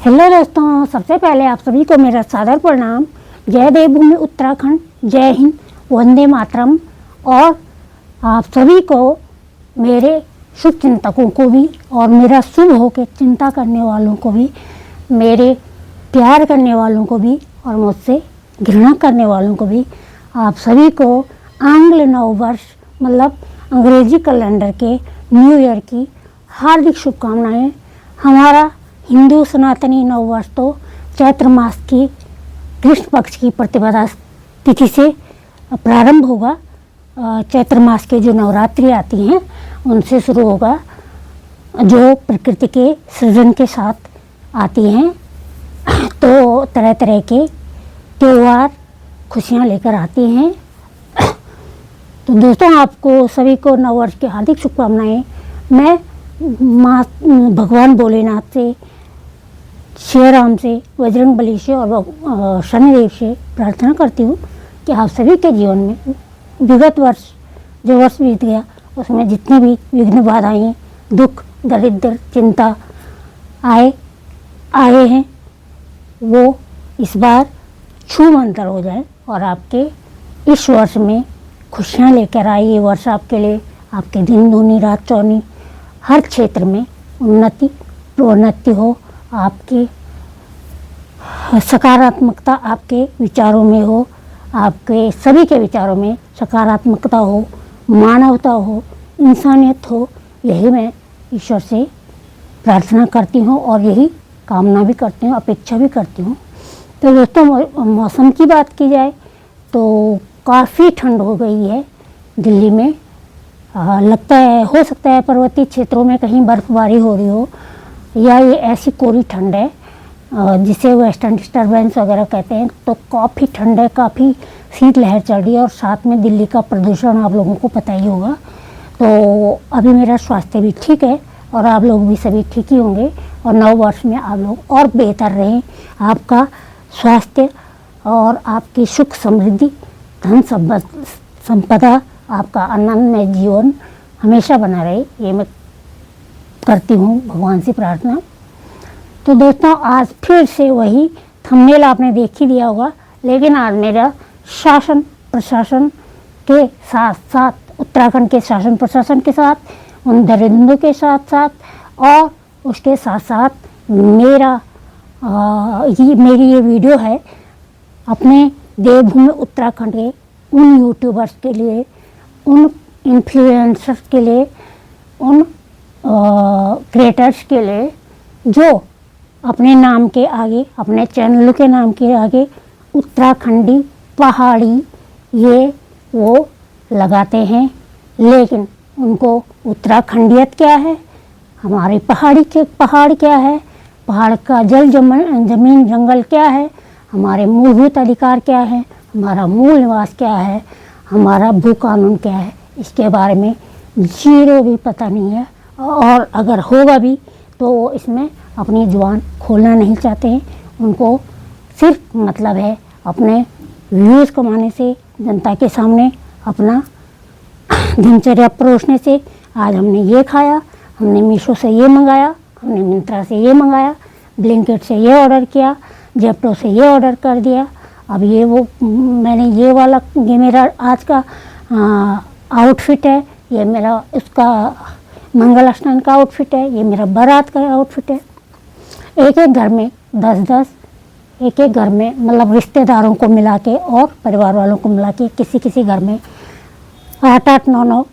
Hello दोस्तों, सबसे पहले आप सभी को मेरा सादर प्रणाम। जय देवभूमि उत्तराखंड, जय हिंद, वंदे मातरम। और आप सभी को, मेरे शुभ चिंतकों को भी और मेरा शुभ होकर चिंता करने वालों को भी, मेरे प्यार करने वालों को भी और मुझसे घृणा करने वालों को भी, आप सभी को आंग्ल नव वर्ष मतलब अंग्रेजी कैलेंडर के न्यू ईयर की हार्दिक शुभकामनाएं। हमारा हिंदू सनातनी नव वर्ष तो चैत्र मास की कृष्ण पक्ष की प्रतिपदा तिथि से प्रारंभ होगा। चैत्र मास के जो नवरात्रि आती हैं उनसे शुरू होगा, जो प्रकृति के सृजन के साथ आती हैं। तो तरह तरह के त्यौहार खुशियाँ लेकर आती हैं। तो दोस्तों, आपको सभी को नव वर्ष की हार्दिक शुभकामनाएं। मैं माँ भगवान भोलेनाथ से, श्री राम से, बजरंग बली से और शनिदेव से प्रार्थना करती हूँ कि आप सभी के जीवन में विगत वर्ष जो वर्ष बीत गया उसमें जितने भी विघ्न बाधाएं, दुख, दरिद्र, चिंता आए हैं वो इस बार छूमंतर हो जाए और आपके इस वर्ष में खुशियाँ लेकर आए। ये वर्ष आपके लिए, आपके दिन दूनी रात चौनी, हर क्षेत्र में उन्नति प्रोन्नति हो, आपकी सकारात्मकता आपके विचारों में हो, आपके सभी के विचारों में सकारात्मकता हो, मानवता हो, इंसानियत हो। यही मैं ईश्वर से प्रार्थना करती हूँ और यही कामना भी करती हूँ, अपेक्षा भी करती हूँ। तो दोस्तों, मौसम की बात की जाए तो काफ़ी ठंड हो गई है दिल्ली में। लगता है, हो सकता है पर्वतीय क्षेत्रों में कहीं बर्फबारी हो रही हो, या ये ऐसी कोरी ठंड है जिसे वेस्टर्न डिस्टर्बेंस वगैरह कहते हैं। तो काफ़ी ठंड है, काफ़ी शीतलहर चल रही है और साथ में दिल्ली का प्रदूषण आप लोगों को पता ही होगा। तो अभी मेरा स्वास्थ्य भी ठीक है और आप लोग भी सभी ठीक ही होंगे और नव वर्ष में आप लोग और बेहतर रहें। आपका स्वास्थ्य और आपकी सुख समृद्धि, धन संपदा, आपका आनंदमय जीवन हमेशा बना रहे, ये मैं करती हूँ भगवान से प्रार्थना। तो दोस्तों, आज फिर से वही थंबनेल आपने देख ही दिया होगा, लेकिन आज मेरा शासन प्रशासन के साथ साथ, उत्तराखंड के शासन प्रशासन के साथ, उन दरिंदों के साथ साथ और उसके साथ साथ मेरी ये वीडियो है अपने देवभूमि उत्तराखंड के उन यूट्यूबर्स के लिए, उन इन्फ्लुएंसर्स के लिए, उन क्रिएटर्स के लिए जो अपने नाम के आगे, अपने चैनल के नाम के आगे उत्तराखंडी, पहाड़ी ये वो लगाते हैं। लेकिन उनको उत्तराखंडियत क्या है, हमारे पहाड़ क्या है, पहाड़ का जमीन जंगल क्या है, हमारे मूलभूत अधिकार क्या है, हमारा मूल निवास क्या है, हमारा भू कानून क्या है, इसके बारे में जीरो भी पता नहीं है। और अगर होगा भी तो वो इसमें अपनी जुबान खोलना नहीं चाहते हैं। उनको सिर्फ मतलब है अपने व्यूज़ कमाने से, जनता के सामने अपना दिनचर्या परोसने से। आज हमने ये खाया, हमने मीशो से ये मंगाया, हमने मिंत्रा से ये मंगाया, ब्लिंकिट से ये ऑर्डर किया, जेप्टो से ये ऑर्डर कर दिया, अब ये वो मैंने ये वाला, ये मेरा आज का आउटफिट है, ये मेरा उसका मंगल स्नान का आउटफिट है, ये मेरा बारात का आउटफिट है। एक एक घर में 10-10, एक एक घर में मतलब रिश्तेदारों को मिला के और परिवार वालों को मिला के किसी किसी घर में 8-8, 9-9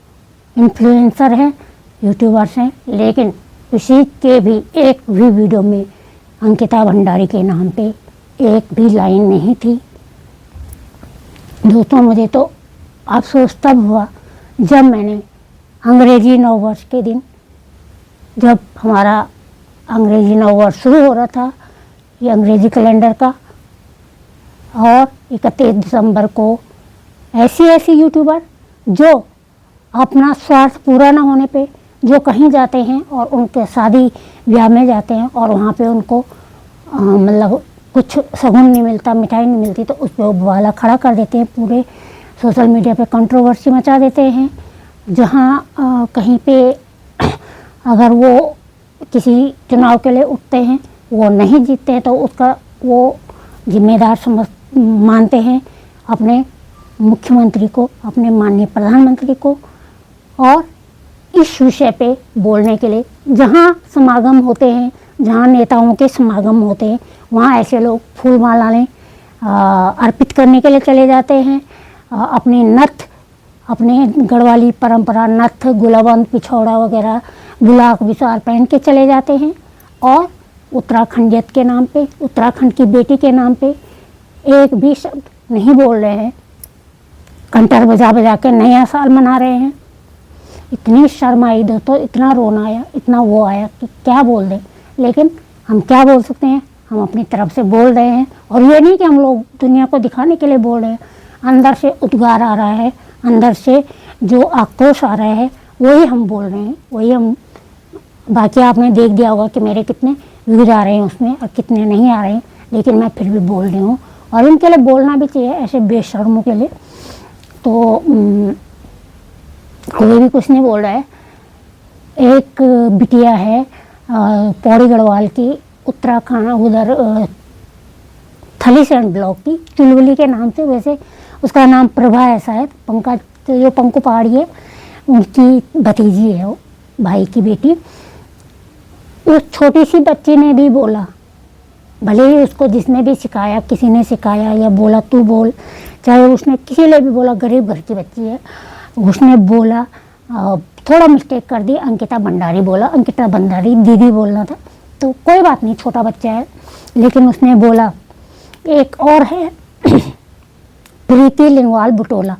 इन्फ्लुएंसर हैं, यूट्यूबर्स हैं। लेकिन किसी के भी एक भी वीडियो में अंकिता भंडारी के नाम पे एक भी लाइन नहीं थी। दोस्तों, मुझे तो अफसोस तब हुआ जब मैंने अंग्रेजी नव वर्ष के दिन, जब हमारा अंग्रेजी नव वर्ष शुरू हो रहा था ये अंग्रेजी कैलेंडर का, और 31 दिसंबर को ऐसी यूट्यूबर जो अपना स्वार्थ पूरा ना होने पे जो कहीं जाते हैं और उनके शादी ब्याह में जाते हैं और वहाँ पे उनको मतलब कुछ शगुन नहीं मिलता, मिठाई नहीं मिलती, तो उस पर वो बवाला खड़ा कर देते हैं, पूरे सोशल मीडिया पे कंट्रोवर्सी मचा देते हैं। जहाँ कहीं पे अगर वो किसी चुनाव के लिए उठते हैं वो नहीं जीतते हैं तो उसका वो जिम्मेदार मानते हैं अपने मुख्यमंत्री को, अपने माननीय प्रधानमंत्री को। और इस विषय पे बोलने के लिए जहाँ समागम होते हैं, जहाँ नेताओं के समागम होते हैं, वहाँ ऐसे लोग फूल मालाएं अर्पित करने के लिए चले जाते हैं। अपने नथ, अपने गढ़वाली परंपरा नथ, गुलाबंद, पिछौड़ा वगैरह, गुलाक विचार पहन के चले जाते हैं और उत्तराखंडियत के नाम पे, उत्तराखंड की बेटी के नाम पे एक भी शब्द नहीं बोल रहे हैं। कंटर बजा बजा के नया साल मना रहे हैं। इतनी शर्म आई दोस्तों, इतना रोना आया, इतना वो आया कि क्या बोल दें। लेकिन हम क्या बोल सकते हैं, हम अपनी तरफ से बोल रहे हैं। और ये नहीं कि हम लोग दुनिया को दिखाने के लिए बोल रहे हैं, अंदर से उद्गार आ रहा है, अंदर से जो आक्रोश आ रहा है वही हम बोल रहे हैं, वही हम। बाकी आपने देख दिया होगा कि मेरे कितने व्यूज आ रहे हैं उसमें और कितने नहीं आ रहे हैं, लेकिन मैं फिर भी बोल रही हूँ। और इनके लिए बोलना भी चाहिए, ऐसे बेशर्मों के लिए। तो कोई भी कुछ नहीं बोल रहा है। एक बिटिया है पौड़ी गढ़वाल की, उत्तराखंड उधर थलीसैंड ब्लॉक की, चुलबुली के नाम से, वैसे उसका नाम प्रभा है शायद। पंकज जो पंकु पहाड़ी है उनकी भतीजी है वो, भाई की बेटी। उस छोटी सी बच्ची ने भी बोला, भले ही उसको जिसने भी सिखाया, किसी ने सिखाया या बोला तू बोल, चाहे उसने किसी ने भी बोला, गरीब घर की बच्ची है, उसने बोला, थोड़ा मिस्टेक कर दी, अंकिता भंडारी बोला, अंकिता भंडारी दीदी बोलना था, तो कोई बात नहीं, छोटा बच्चा है। लेकिन उसने बोला। एक और है प्रीति लिंगवाल बुटोला,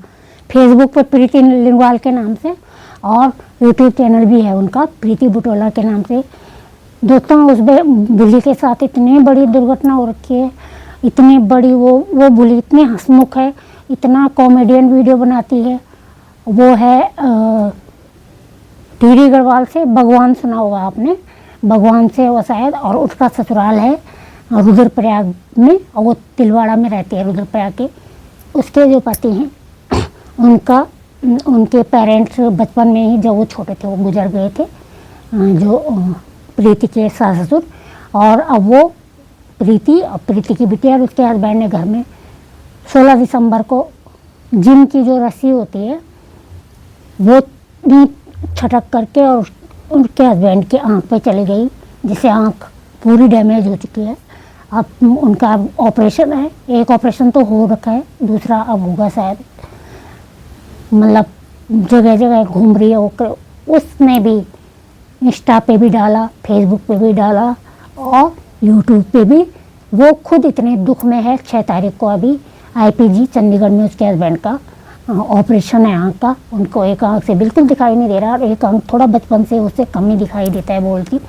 फेसबुक पर प्रीति लिंगवाल के नाम से, और यूट्यूब चैनल भी है उनका प्रीति बुटोला के नाम से। दोस्तों उस बुली के साथ इतनी बड़ी दुर्घटना हो रखी है, इतनी बड़ी, वो बुली इतनी हंसमुख है, इतना कॉमेडियन वीडियो बनाती है। वो है टिहरी गढ़वाल से, भगवान सुना होगा आपने, भगवान से वो शायद, और उसका ससुराल है रुद्रप्रयाग में, और वो तिलवाड़ा में रहती है रुद्रप्रयाग के। उसके जो पति हैं उनके पेरेंट्स बचपन में ही, जब वो छोटे थे, वो गुजर गए थे, जो प्रीति के सास ससुर। और अब वो प्रीति की बिटिया और उसके हस्बैंड ने घर में 16 दिसंबर को जिम की जो रस्सी होती है वो छटक करके और उनके हस्बैंड की आंख पे चली गई, जिससे आंख पूरी डैमेज हो चुकी है। अब उनका ऑपरेशन है, एक ऑपरेशन तो हो रखा है, दूसरा अब होगा शायद। मतलब जगह जगह घूम रही है वो। उसने भी इंस्टा पे भी डाला, फेसबुक पे भी डाला और यूट्यूब पे भी। वो खुद इतने दुख में है। 6 तारीख को अभी IPG चंडीगढ़ में उसके हस्बैंड का ऑपरेशन है आँख का। उनको एक आँख से बिल्कुल दिखाई नहीं दे रहा और एक आँख थोड़ा बचपन से उससे कम ही दिखाई देता है बोलती।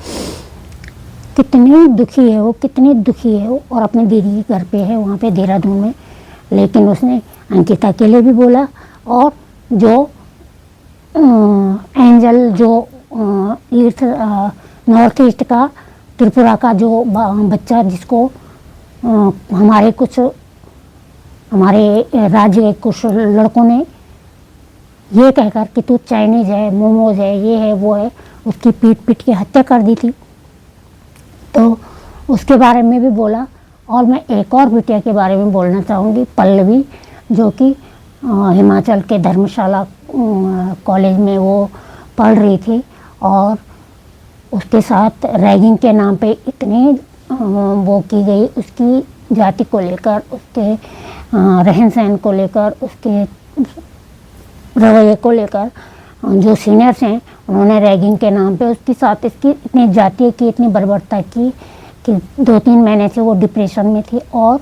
कितनी दुखी है वो, कितनी दुखी है वो। और अपने दीदी के घर पे है, वहाँ पे देहरादून में। लेकिन उसने अंकिता के लिए भी बोला, और जो एंजल जो ईस्ट नॉर्थ ईस्ट का त्रिपुरा का जो बच्चा, जिसको हमारे राज्य के कुछ लड़कों ने ये कहकर कि तू चाइनीज है, मोमोज है, ये है वो है, उसकी पीट के हत्या कर दी थी। तो उसके बारे में भी बोला। और मैं एक और बिटिया के बारे में बोलना चाहूँगी, पल्लवी, जो कि हिमाचल के धर्मशाला कॉलेज में वो पढ़ रही थी। और उसके साथ रैगिंग के नाम पे इतनी वो की गई, उसकी जाति को लेकर, उसके रहन सहन को लेकर, उसके रवैये को लेकर। जो सीनियर्स हैं उन्होंने रैगिंग के नाम पे उसके साथ इसकी इतनी जातीय की, इतनी बर्बरता की कि 2-3 महीने से वो डिप्रेशन में थी और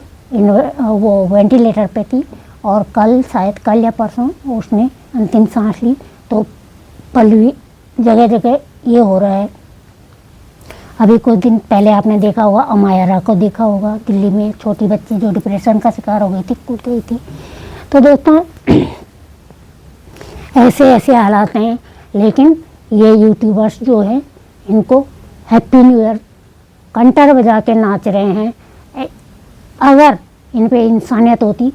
वो वेंटिलेटर पे थी। और शायद कल या परसों उसने अंतिम सांस ली। तो पल्लवी, जगह जगह ये हो रहा है। अभी कुछ दिन पहले आपने देखा होगा, अमायरा को देखा होगा, दिल्ली में छोटी बच्ची जो डिप्रेशन का शिकार हो गई थी, कूद गई थी। तो दोस्तों ऐसे हालात हैं। लेकिन ये यूट्यूबर्स जो हैं, इनको हैप्पी न्यू ईयर कंटर बजा के नाच रहे हैं। अगर इन पे इंसानियत होती,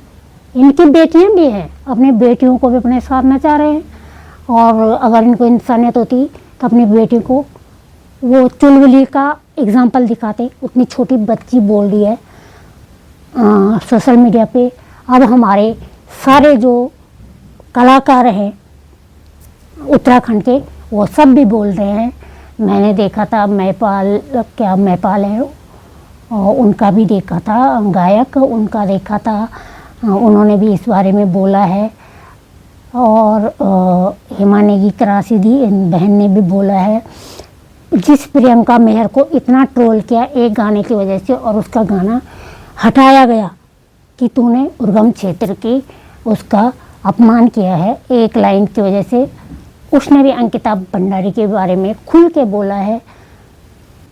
इनकी बेटियां भी हैं, अपनी बेटियों को भी अपने साथ नचा रहे हैं। और अगर इनको इंसानियत होती तो अपनी बेटी को वो चुलबुली का एग्जाम्पल दिखाते, उतनी छोटी बच्ची बोल रही है सोशल मीडिया पे। अब हमारे सारे जो कलाकार हैं उत्तराखंड के, वो सब भी बोल रहे हैं। मैंने देखा था मैपाल है, उनका भी देखा था, गायक उनका देखा था, उन्होंने भी इस बारे में बोला है। और हेमा नेगी करासीदी बहन ने भी बोला है। जिस प्रियंका मेहर को इतना ट्रोल किया एक गाने की वजह से, और उसका गाना हटाया गया कि तूने उर्गम क्षेत्र की उसका अपमान किया है एक लाइन की वजह से, उसने भी अंकिता भंडारी के बारे में खुल के बोला है।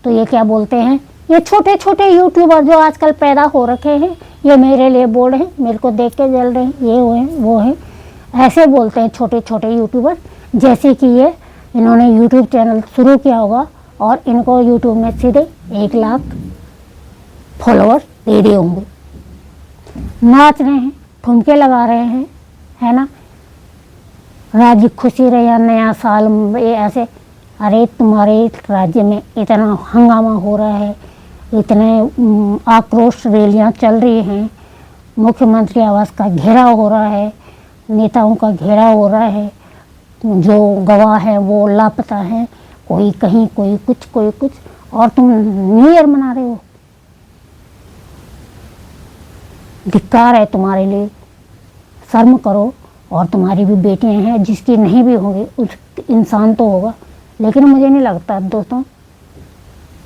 तो ये क्या बोलते हैं, ये छोटे छोटे यूट्यूबर जो आजकल पैदा हो रखे हैं, ये मेरे लिए बोल रहे हैं, मेरे को देख के जल रहे हैं, ये वो है, ऐसे बोलते हैं छोटे छोटे यूट्यूबर। जैसे कि इन्होंने यूट्यूब चैनल शुरू किया होगा और इनको यूट्यूब में सीधे 1 लाख फॉलोअर्स दे दिए होंगे, नाच रहे हैं, ठुमके लगा रहे हैं, है ना, राज्य खुशी रहे, नया साल, ये ऐसे। अरे तुम्हारे राज्य में इतना हंगामा हो रहा है, इतने आक्रोश रैलियां चल रही हैं, मुख्यमंत्री आवास का घेराव हो रहा है, नेताओं का घेराव हो रहा है, जो गवाह है वो लापता है, कोई कहीं कोई कुछ, और तुम न्यू ईयर मना रहे हो। धिक्कार है तुम्हारे लिए, शर्म करो। और तुम्हारी भी बेटियां हैं, जिसकी नहीं भी होंगी उस इंसान तो होगा। लेकिन मुझे नहीं लगता दोस्तों,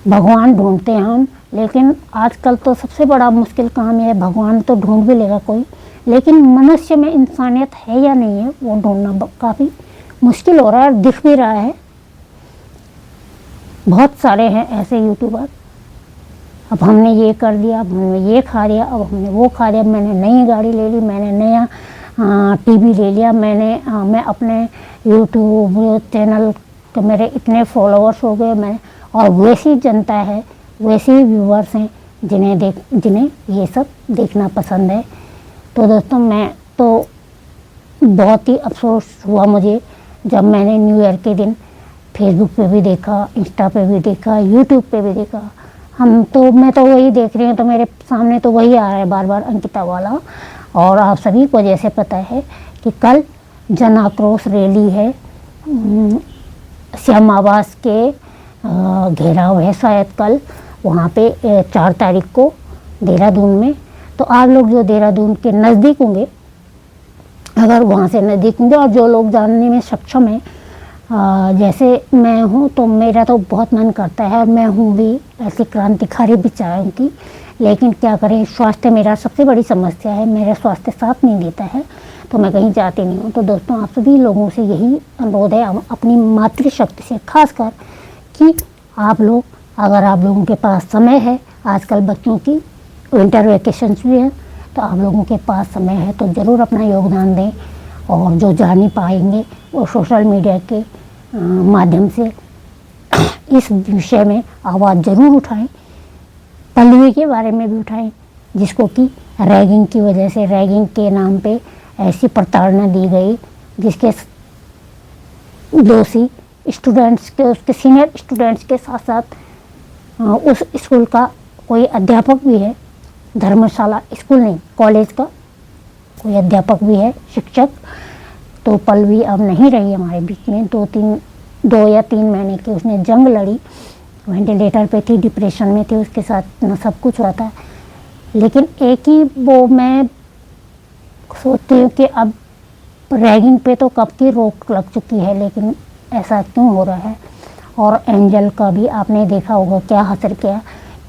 भगवान ढूंढते हैं हम, लेकिन आजकल तो सबसे बड़ा मुश्किल काम है, भगवान तो ढूंढ भी लेगा कोई, लेकिन मनुष्य में इंसानियत है या नहीं है वो ढूंढना काफ़ी मुश्किल हो रहा है। दिख भी रहा है, बहुत सारे हैं ऐसे यूट्यूबर। अब हमने ये कर दिया, अब हमने ये खा लिया, अब हमने वो खा लिया, मैंने नई गाड़ी ले ली, मैंने नया टीवी ले लिया, मैं अपने यूट्यूब चैनल के मेरे इतने फॉलोअर्स हो गए, मैं। और वैसी जनता है, वैसे व्यूअर्स हैं जिन्हें ये सब देखना पसंद है। तो दोस्तों, मैं तो बहुत ही अफसोस हुआ मुझे जब मैंने न्यू ईयर के दिन फेसबुक पे भी देखा, इंस्टा पे भी देखा, यूट्यूब पे भी देखा। मैं तो वही देख रही हूँ, तो मेरे सामने तो वही आ रहा है बार बार, अंकिता वाला। और आप सभी को जैसे पता है कि कल जन आक्रोश रैली है, श्याम आवास के घेराव है शायद कल, वहाँ पे 4 तारीख को देहरादून में। तो आप लोग जो देहरादून के नज़दीक होंगे, अगर वहाँ से नज़दीक होंगे, और जो लोग जानने में सक्षम हैं, जैसे मैं हूँ, तो मेरा तो बहुत मन करता है, और मैं हूँ भी ऐसी क्रांतिकारी विचारों की। लेकिन क्या करें, स्वास्थ्य मेरा सबसे बड़ी समस्या है, मेरा स्वास्थ्य साथ नहीं देता है, तो मैं कहीं जाती नहीं हूँ। तो दोस्तों, आप सभी लोगों से यही अनुरोध है, अपनी मातृशक्ति से खासकर, कि आप लोग, अगर आप लोगों के पास समय है, आजकल बच्चों की विंटर वेकेशंस भी है, तो आप लोगों के पास समय है तो ज़रूर अपना योगदान दें। और जो जा नहीं पाएंगे वो सोशल मीडिया के माध्यम से इस विषय में आवाज़ ज़रूर उठाएं, पल्लवी के बारे में भी उठाएं, जिसको कि रैगिंग की वजह से, रैगिंग के नाम पे ऐसी प्रताड़ना दी गई, जिसके दोषी स्टूडेंट्स के, उसके सीनियर स्टूडेंट्स के साथ साथ उस स्कूल का कोई अध्यापक भी है, धर्मशाला स्कूल नहीं, कॉलेज का कोई अध्यापक भी है, शिक्षक। तो पल्लवी अब नहीं रही हमारे बीच में, 2 या 3 महीने की उसने जंग लड़ी, वेंटिलेटर पे थी, डिप्रेशन में थी, उसके साथ न सब कुछ हुआ था। लेकिन एक ही वो मैं सोचती हूँ कि अब रैगिंग पे तो कब की रोक लग चुकी है, लेकिन ऐसा क्यों हो रहा है। और एंजल का भी आपने देखा होगा क्या हसर किया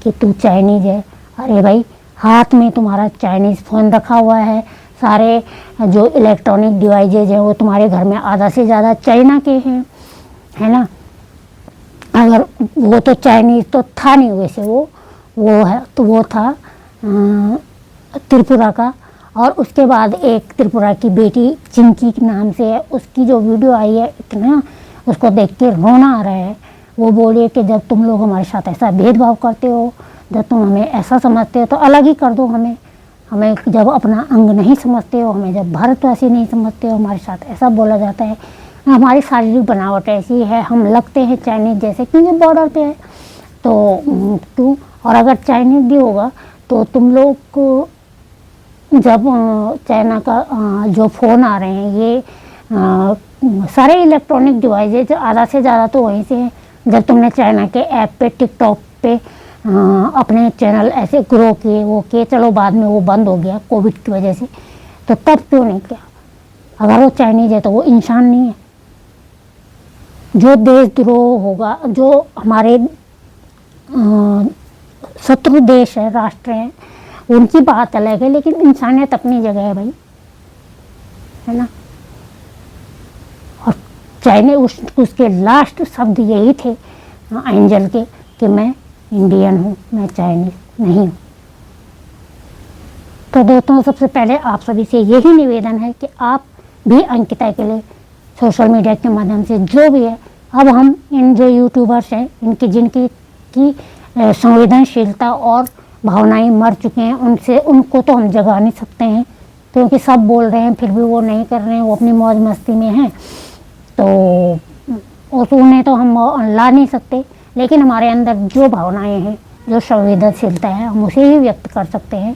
कि तू चाइनीज है। अरे भाई, हाथ में तुम्हारा चाइनीज़ फ़ोन रखा हुआ है, सारे जो इलेक्ट्रॉनिक डिवाइसेज हैं वो तुम्हारे घर में आधा से ज़्यादा चाइना के हैं, है ना। अगर वो तो चाइनीज़ तो था नहीं, वैसे वो है तो वो था त्रिपुरा का। और उसके बाद एक त्रिपुरा की बेटी चिंकी के नाम से है, उसकी जो वीडियो आई है, इतना उसको देख के रोना आ रहा है। वो बोलिए कि जब तुम लोग हमारे साथ ऐसा भेदभाव करते हो, जब तुम हमें ऐसा समझते हो तो अलग ही कर दो हमें जब अपना अंग नहीं समझते हो, हमें जब भारतवासी नहीं समझते हो, हमारे साथ ऐसा बोला जाता है। हमारी शारीरिक बनावट ऐसी है, हम लगते हैं चाइनीज जैसे क्योंकि बॉर्डर पे है। तो और अगर चाइनीज भी होगा तो तुम लोग को जब चाइना का जो फ़ोन आ रहे हैं ये सारे इलेक्ट्रॉनिक डिवाइसेज आधा से ज़्यादा तो वहीं से हैं। जब तुमने चाइना के ऐप पे टिकटॉक पे अपने चैनल ऐसे ग्रो किए वो किए, चलो बाद में वो बंद हो गया कोविड की वजह से, तो तब क्यों नहीं किया? अगर वो चाइनीज है तो वो इंसान नहीं है। जो देशद्रोह होगा, जो हमारे शत्रु देश है, राष्ट्र हैं, उनकी बात अलग है, लेकिन इंसानियत अपनी जगह है भाई, है ना। और चाइना उसके लास्ट शब्द यही थे एंजल के कि मैं इंडियन हूँ, मैं चाइनीज नहीं हूँ। तो दोस्तों सबसे पहले आप सभी से यही निवेदन है कि आप भी अंकिता के लिए सोशल मीडिया के माध्यम से जो भी है, अब हम इन जो यूट्यूबर्स हैं इनकी जिनकी की संवेदनशीलता और भावनाएं मर चुके हैं, उनको तो हम जगा नहीं सकते हैं, क्योंकि सब बोल रहे हैं फिर भी वो नहीं कर रहे हैं, वो अपनी मौज मस्ती में हैं, तो उन्हें तो हम ला नहीं सकते। लेकिन हमारे अंदर जो भावनाएं हैं, जो संवेदनशीलता है, हम उसे ही व्यक्त कर सकते हैं।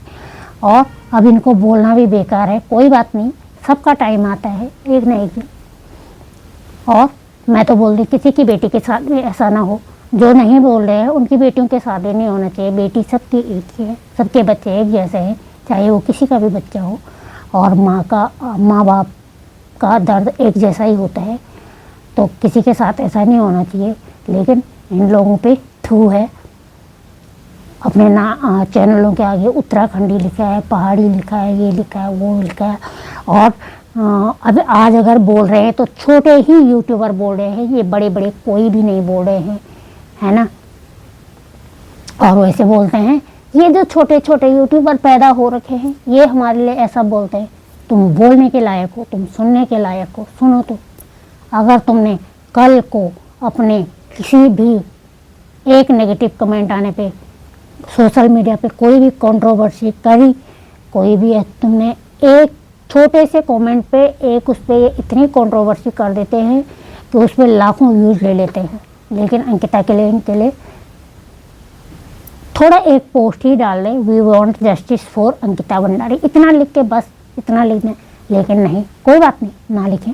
और अब इनको बोलना भी बेकार है, कोई बात नहीं, सबका टाइम आता है एक न एक दिन। और मैं तो बोल रही किसी की बेटी के साथ भी ऐसा ना हो, जो नहीं बोल रहे हैं उनकी बेटियों के साथ ही नहीं होना चाहिए। बेटी सबकी एक ही है, सबके बच्चे एक जैसे हैं, चाहे वो किसी का भी बच्चा हो। और माँ बाप का दर्द एक जैसा ही होता है, तो किसी के साथ ऐसा नहीं होना चाहिए। लेकिन इन लोगों पे थू है, अपने चैनलों के आगे उत्तराखंडी लिखा है, पहाड़ी लिखा है, ये लिखा है, वो लिखा है। और अब आज अगर बोल रहे हैं तो छोटे ही यूट्यूबर बोल रहे हैं, ये बड़े बड़े कोई भी नहीं बोल रहे हैं, है ना। और वैसे बोलते हैं ये जो छोटे छोटे यूट्यूबर पैदा हो रखे हैं ये हमारे लिए ऐसा बोलते हैं, तुम बोलने के लायक हो, तुम सुनने के लायक हो, सुनो। तो अगर तुमने कल को अपने किसी भी एक नेगेटिव कमेंट आने पे सोशल मीडिया पे कोई भी कंट्रोवर्सी करी, कोई भी तुमने एक छोटे से कमेंट पे एक उस पर इतनी कंट्रोवर्सी कर देते हैं कि उस पर लाखों व्यूज़ ले लेते हैं। लेकिन अंकिता के लिए इनके लिए थोड़ा एक पोस्ट ही डाल दें, we want justice for Ankita Bhandari, इतना लिख के बस इतना लिख दें। लेकिन नहीं, कोई बात नहीं, ना लिखें।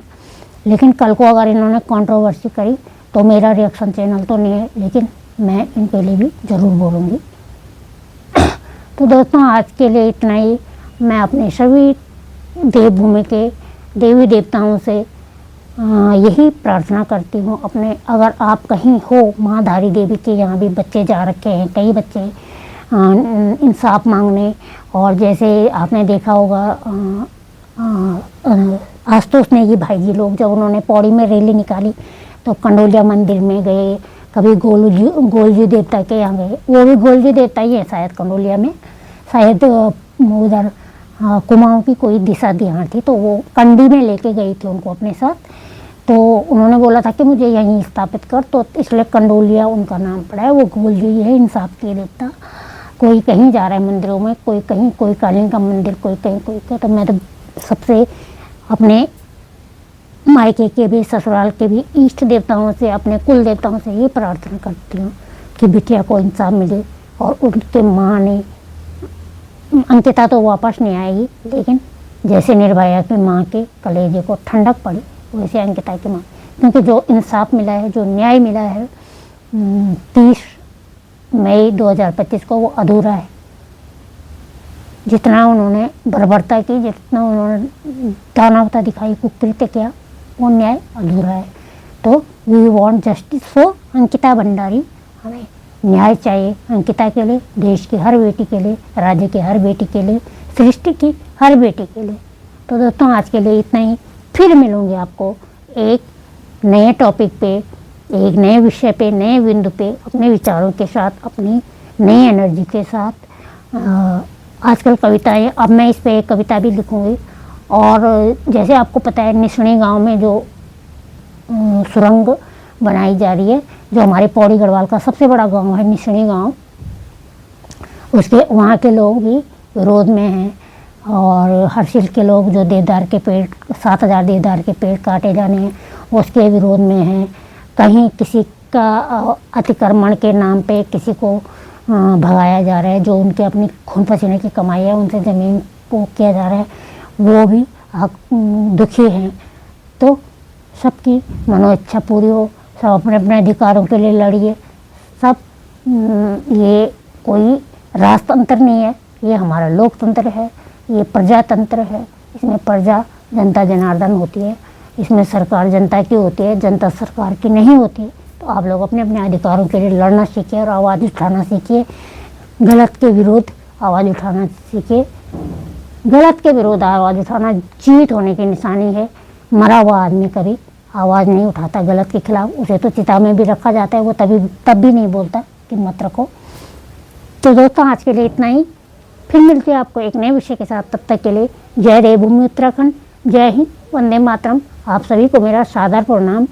लेकिन कल को अगर इन्होंने कंट्रोवर्सी करी तो मेरा रिएक्शन चैनल तो नहीं है, लेकिन मैं इनके लिए भी ज़रूर बोलूँगी। तो दोस्तों आज के लिए इतना ही। मैं अपने सभी देवभूमि के देवी देवताओं से यही प्रार्थना करती हूँ, अपने अगर आप कहीं हो महाधारी देवी के यहाँ भी बच्चे जा रखे हैं, कई बच्चे इंसाफ मांगने। और जैसे आपने देखा होगा आशुतोष नेगी भाई जी लोग जब उन्होंने पौड़ी में रैली निकाली तो कंडोलिया मंदिर में गए, कभी गोलजी देवता के यहाँ गए, वो भी गोलजी देवता ही है शायद कंडोलिया में, शायद उधर कुमाऊं की कोई दिशा दिहां थी, तो वो कंडी में लेके गई थी उनको अपने साथ। तो उन्होंने बोला था कि मुझे यहीं स्थापित कर, तो इसलिए कंडोलिया उनका नाम पड़ा है। वो गोलजी है इंसाफ के देवता। कोई कहीं जा रहा है मंदिरों में, कोई कहीं, कोई कालीन का मंदिर, कोई कहीं, कोई कहीं। तो मैं तो सबसे अपने मायके के भी ससुराल के भी इष्ट देवताओं से, अपने कुल देवताओं से ये प्रार्थना करती हूँ कि बिटिया को इंसाफ मिले। और उनके माँ ने, अंकिता तो वापस नहीं आएगी, लेकिन जैसे निर्भया की माँ के कलेजे को ठंडक पड़ी वैसे अंकिता की माँ, क्योंकि जो इंसाफ मिला है, जो न्याय मिला है 30 मई 2025 को, वो अधूरा है। जितना उन्होंने बर्बरता की, जितना उन्होंने दानवता दिखाई, कुकृत्य किया, वो न्याय अधूरा है। तो we want justice for Ankita Bhandari. हमें न्याय चाहिए अंकिता के लिए, देश की हर बेटी के लिए, राज्य की हर बेटी के लिए, सृष्टि की हर बेटी के लिए। तो दोस्तों आज के लिए इतना ही। फिर मिलूंगी आपको एक नए टॉपिक पे, एक नए विषय पे, नए बिंदु पे, अपने विचारों के साथ, अपनी नई एनर्जी के साथ। आजकल कविताएं, अब मैं इस पे एक कविता भी लिखूंगी। और जैसे आपको पता है निसणी गांव में जो सुरंग बनाई जा रही है, जो हमारे पौड़ी गढ़वाल का सबसे बड़ा गांव है निसणी गांव, उसके वहाँ के लोग भी विरोध में हैं। और हर्षिल के लोग जो देवदार के पेड़, 7000 देवदार के पेड़ काटे जाने हैं, उसके विरोध में हैं। कहीं किसी का अतिक्रमण के नाम पे किसी को भगाया जा रहा है, जो उनके अपनी खून पसीने की कमाई है, उनसे ज़मीन को किया जा रहा है, वो भी दुखी हैं। तो सबकी मनोइच्छा पूरी हो, सब अपने अपने अधिकारों के लिए लड़िए। सब ये कोई राजतंत्र नहीं है, ये हमारा लोकतंत्र है, ये प्रजातंत्र है। इसमें प्रजा जनता जनार्दन होती है, इसमें सरकार जनता की होती है, जनता सरकार की नहीं होती। तो आप लोग अपने अपने अधिकारों के लिए लड़ना सीखिए और आवाज़ उठाना सीखिए। गलत के विरोध आवाज़ उठाना सीखिए। गलत के विरोध आवाज़ उठाना जीवित होने की निशानी है। मरा हुआ आदमी कभी आवाज़ नहीं उठाता गलत के खिलाफ, उसे तो चिता में भी रखा जाता है, वो तब भी नहीं बोलता कि मत रखो। तो दोस्तों, आज के लिए इतना ही। फिर मिलते हैं आपको एक नए विषय के साथ। तब तक के लिए जय देवभूमि उत्तराखंड, जय हिंद, वंदे मातरम। आप सभी को मेरा सादर प्रणाम।